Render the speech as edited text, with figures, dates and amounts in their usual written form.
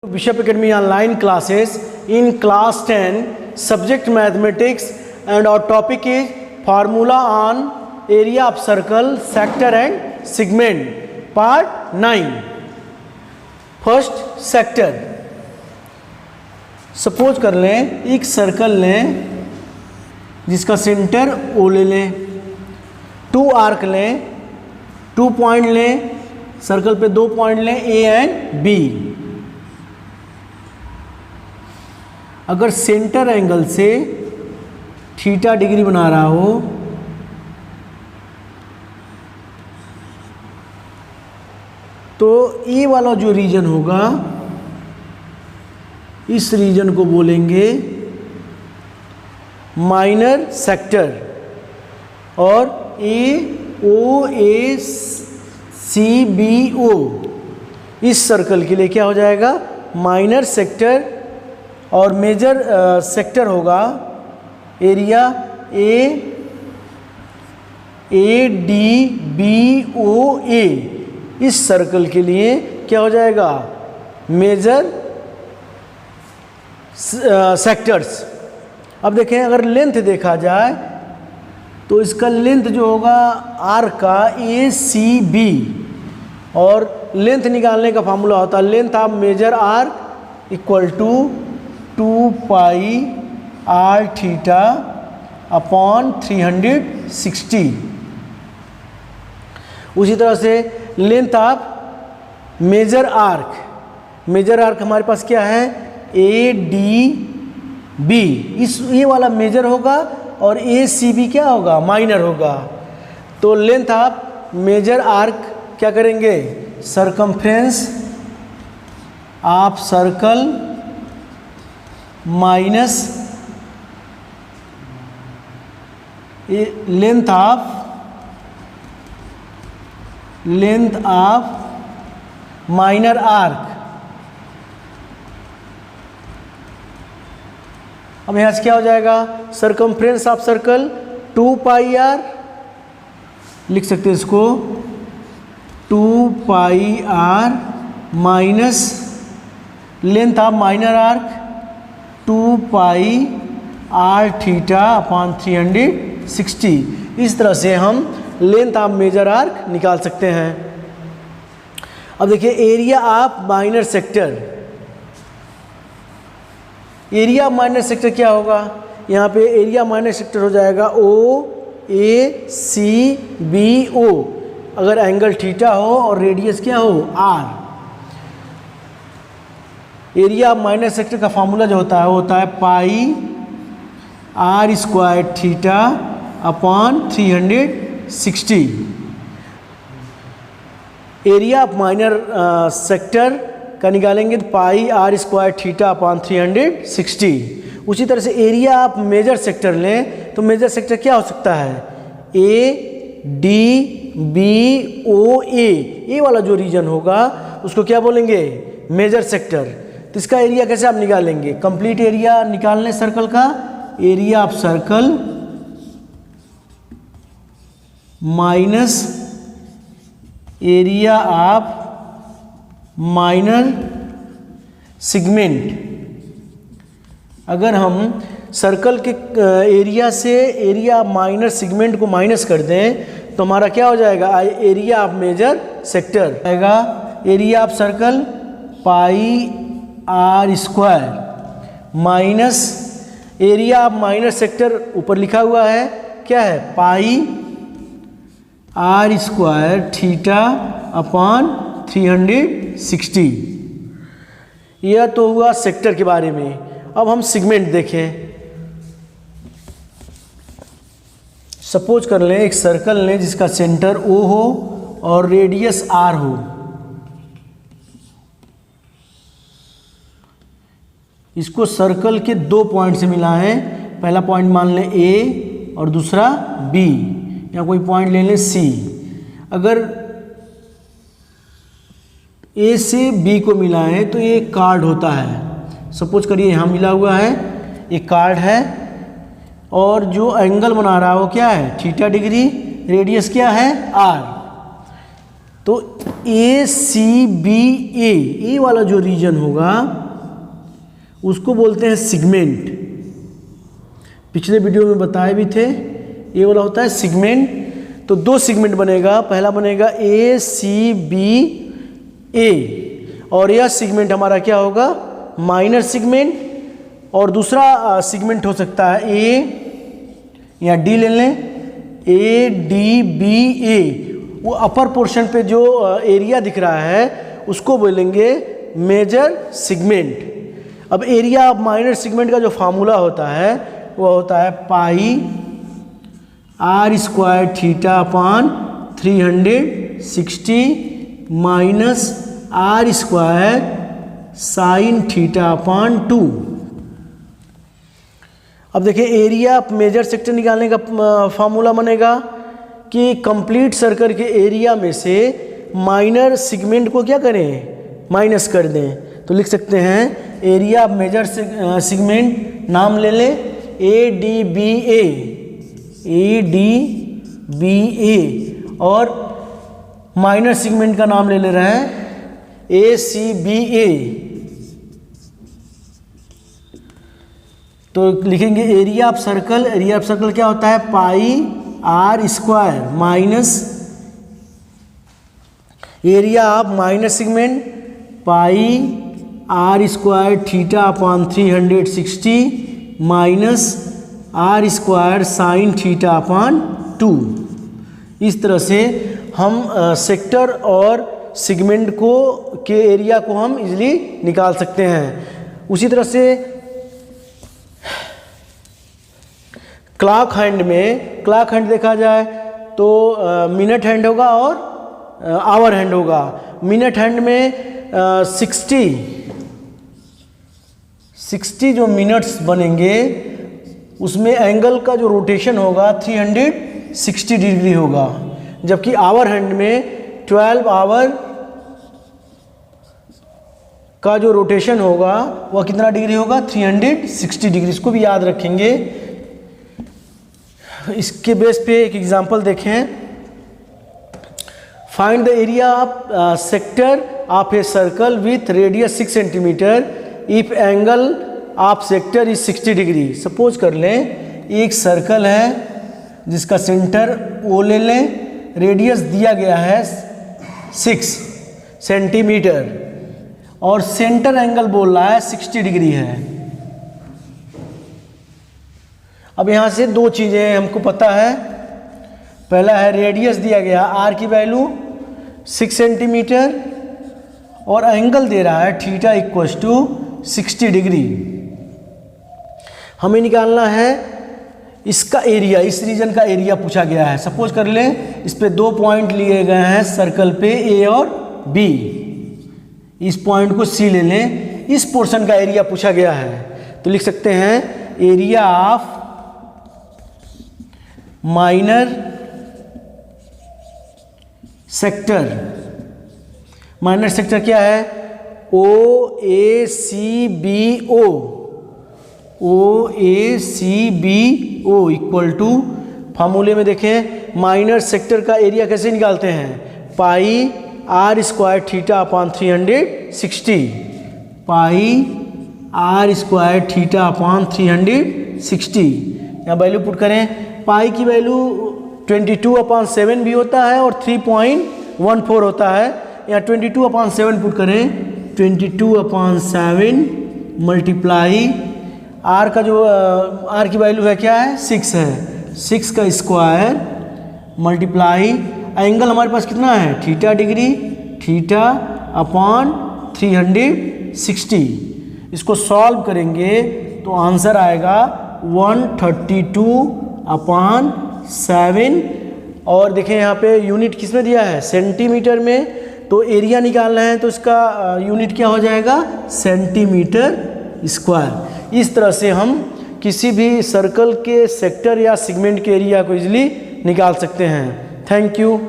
Bishop Academy online classes in class 10 subject mathematics and our topic is formula on area of circle, sector and segment part 9 first sector। Suppose कर लें एक circle लें जिसका centre O ले लें, 2 arc लें, 2 point लें, circle पे 2 पॉइंट लें A एंड B। अगर सेंटर एंगल से थीटा डिग्री बना रहा हो तो ये वाला जो रीजन होगा इस रीजन को बोलेंगे माइनर सेक्टर और AOACBO इस सर्कल के लिए क्या हो जाएगा माइनर सेक्टर और मेजर सेक्टर होगा एरिया ADBOA इस सर्कल के लिए क्या हो जाएगा मेजर सेक्टर्स। अब देखें अगर लेंथ देखा जाए तो इसका लेंथ जो होगा आर्क का ACB और लेंथ निकालने का फार्मूला होता है length of major arc equal to 2 pi r theta upon 360। उसी तरह से लेंथ ऑफ मेजर आर्क हमारे पास क्या है ADB इस ये वाला मेजर होगा और ACB क्या होगा माइनर होगा। तो लेंथ ऑफ मेजर आर्क क्या करेंगे circumference of circle minus length of minor arc. अब यहाँ से क्या हो जाएगा circumference of circle 2 pi r लिख सकते हैं इसको 2 pi r minus length of minor arc 2 pi r theta upon 360। इस तरह से हम लेंथ ऑफ मेजर आर्क निकाल सकते हैं। अब देखिए area of minor sector, area of minor sector क्या होगा यहाँ पे एरिया माइनर सेक्टर हो जाएगा OACBO अगर एंगल थीटा हो और रेडियस क्या हो r। एरिया माइनर सेक्टर का फार्मूला जो होता है वो होता है pi r square theta upon 360। Area of minor sector का निकालेंगे तो पाई r स्क्वायर थीटा अपॉन 360। उसी तरह से एरिया ऑफ मेजर सेक्टर लें तो मेजर सेक्टर क्या हो सकता है ADBOA ये वाला जो रीजन होगा उसको क्या बोलेंगे मेजर सेक्टर। तो इसका एरिया कैसे आप निकालेंगे कंप्लीट एरिया निकालने सर्कल का area of circle minus area of minor segment. अगर हम सर्कल के एरिया से एरिया माइनर सेगमेंट को माइनस कर दें तो हमारा क्या हो जाएगा एरिया ऑफ मेजर सेक्टर आएगा area of circle pi r square minus area of minor sector ऊपर लिखा हुआ है क्या है pi r square theta upon 360। यह तो हुआ सेक्टर के बारे में। अब हम सेगमेंट देखें। सपोज कर लें एक सर्कल लें जिसका सेंटर O हो और रेडियस r हो। इसको सर्कल के 2 पॉइंट से मिलाएं। पहला पॉइंट मान लें A और दूसरा B या कोई पॉइंट ले लें C। अगर A से B को मिलाएं तो ये कार्ड होता है। सपोज करिए यहाँ मिला हुआ है एक कार्ड है और जो एंगल बना रहा है वो क्या है थीटा डिग्री, रेडियस क्या है r। तो ACBA, ए वाला जो रीजन होगा उसको बोलते हैं सिगमेंट। पिछले वीडियो में बताए भी थे, ये वाला होता है सिगमेंट। तो दो सिगमेंट बनेगा, पहला बनेगा ACBA और यह सिगमेंट हमारा क्या होगा, माइनर सिगमेंट। और दूसरा सिगमेंट हो सकता है A या D ले लें, ADBA। वो अपर पोर्शन पे जो एरिया दिख रहा है उसको बोलेंगे मेजर सिगमेंट। अब एरिया ऑफ माइनर सिगमेंट का जो फार्मूला होता है वो होता है pi r square theta upon 360 minus r square sine theta upon 2। अब देखिए एरिया ऑफ मेजर सेक्टर निकालने का फार्मूला बनेगा कि कंप्लीट सर्कल के एरिया में से माइनर सिगमेंट को क्या करें, माइनस कर दें। तो लिख सकते हैं एरिया ऑफ मेजर सिगमेंट, नाम ले लें ADBA, और माइनर सिगमेंट का नाम ले रहे हैं ACBA। तो लिखेंगे area of circle, area of circle क्या होता है, pi r square minus area of minor segment pi r square theta upon 360 minus r square sine theta upon 2। इस तरह से हम सेक्टर और सिगमेंट को के एरिया को हम इजीली निकाल सकते हैं। उसी तरह से क्लॉक हैंड में, क्लॉक हैंड देखा जाए तो मिनट हैंड होगा और आवर हैंड होगा। मिनट हैंड में 60 जो मिनट्स बनेंगे उसमें एंगल का जो रोटेशन होगा 360 डिग्री होगा, जबकि आवर हैंड में 12 आवर का जो रोटेशन होगा वह कितना डिग्री होगा, 360 डिग्री। इसको भी याद रखेंगे। इसके बेस पे एक एग्जांपल देखें। Find the area of sector of a circle with radius 6 centimetre if angle of sector is 60 degree. Suppose कर लें एक सर्कल है जिसका सेंटर O ले लें, रेडियस दिया गया है 6 सेंटीमीटर और सेंटर एंगल बोल रहा है 60 डिग्री है। अब यहाँ से दो चीज़ें हमको पता है। पहला है रेडियस दिया गया r की वैल्यू 6 सेंटीमीटर और एंगल दे रहा है थीटा इक्वल्स टू 60 डिग्री। हमें निकालना है इसका एरिया, इस रीजन का एरिया पूछा गया है। सपोज कर लें इस पे दो पॉइंट लिए गए हैं सर्कल पे A और B। इस पॉइंट को C ले लें, इस पोर्शन का एरिया पूछा गया है। तो लिख सकते हैं area of minor sector. Minor sector क्या है, OACBO इक्वल टू, फार्मूले में देखें माइनर सेक्टर का एरिया कैसे निकालते हैं, पाई r स्क्वायर थीटा अपान 360, पाई r स्क्वायर थीटा अपान 360। यहाँ वैल्यू पुट करें, पाई की वैल्यू 22/7 भी होता है और 3.14 होता है। यहाँ 22/7 पुट करें, 22/7 मल्टीप्लाई आर का जो आर की वैल्यू है क्या है, 6 है, 6 का स्क्वायर मल्टीप्लाई एंगल हमारे पास कितना है, थीटा डिग्री, थीटा अपान 360। इसको सॉल्व करेंगे तो आंसर आएगा 132/7। और देखें यहाँ पे यूनिट किस में दिया है, सेंटीमीटर में। तो एरिया निकालना है तो इसका यूनिट क्या हो जाएगा, सेंटीमीटर स्क्वायर। इस तरह से हम किसी भी सर्कल के सेक्टर या सेगमेंट के एरिया को इजीली निकाल सकते हैं। Thank you.